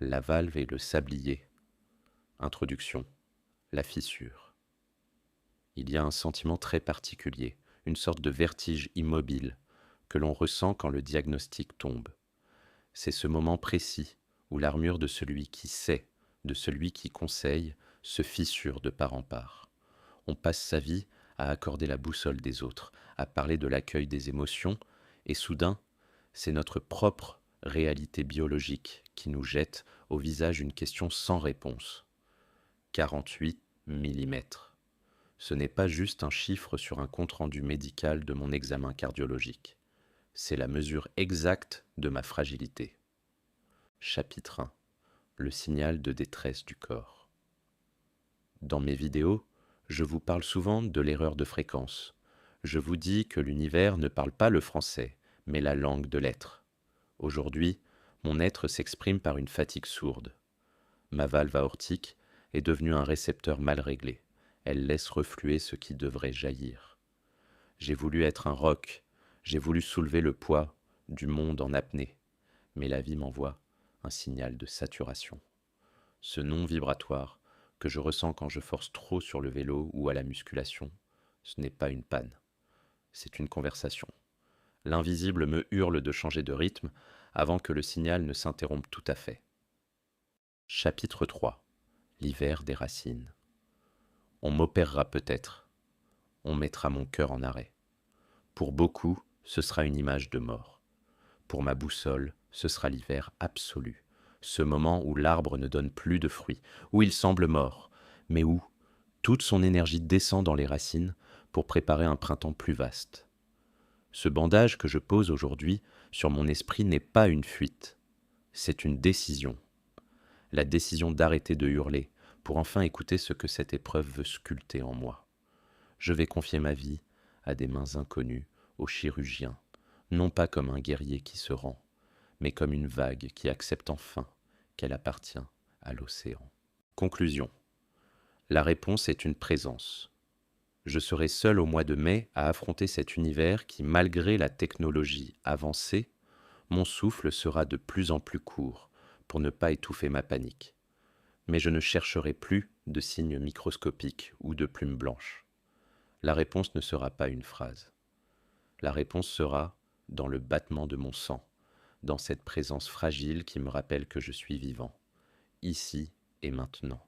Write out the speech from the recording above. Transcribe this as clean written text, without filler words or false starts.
La valve et le sablier. Introduction. La fissure. Il y a un sentiment très particulier, une sorte de vertige immobile, que l'on ressent quand le diagnostic tombe. C'est ce moment précis où l'armure de celui qui sait, de celui qui conseille, se fissure de part en part. On passe sa vie à accorder la boussole des autres, à parler de l'accueil des émotions, et soudain, c'est notre propre réalité biologique qui nous jette au visage une question sans réponse. 48 millimètres. Ce n'est pas juste un chiffre sur un compte-rendu médical de mon examen cardiologique. C'est la mesure exacte de ma fragilité. Chapitre 1. Le signal de détresse du corps. Dans mes vidéos, je vous parle souvent de l'erreur de fréquence. Je vous dis que l'univers ne parle pas le français, mais la langue de l'être. Aujourd'hui, mon être s'exprime par une fatigue sourde. Ma valve aortique est devenue un récepteur mal réglé. Elle laisse refluer ce qui devrait jaillir. J'ai voulu être un roc, j'ai voulu soulever le poids du monde en apnée, mais la vie m'envoie un signal de saturation. Ce non vibratoire que je ressens quand je force trop sur le vélo ou à la musculation, ce n'est pas une panne, c'est une conversation. L'invisible me hurle de changer de rythme avant que le signal ne s'interrompe tout à fait. Chapitre 3. L'hiver des racines. On m'opérera peut-être. On mettra mon cœur en arrêt. Pour beaucoup, ce sera une image de mort. Pour ma boussole, ce sera l'hiver absolu. Ce moment où l'arbre ne donne plus de fruits, où il semble mort, mais où toute son énergie descend dans les racines pour préparer un printemps plus vaste. Ce bandage que je pose aujourd'hui sur mon esprit n'est pas une fuite, c'est une décision. La décision d'arrêter de hurler pour enfin écouter ce que cette épreuve veut sculpter en moi. Je vais confier ma vie à des mains inconnues, au chirurgien, non pas comme un guerrier qui se rend, mais comme une vague qui accepte enfin qu'elle appartient à l'océan. Conclusion. La réponse est une présence. Je serai seul au mois de mai à affronter cet univers qui, malgré la technologie avancée, mon souffle sera de plus en plus court pour ne pas étouffer ma panique. Mais je ne chercherai plus de signes microscopiques ou de plumes blanches. La réponse ne sera pas une phrase. La réponse sera dans le battement de mon sang, dans cette présence fragile qui me rappelle que je suis vivant, ici et maintenant.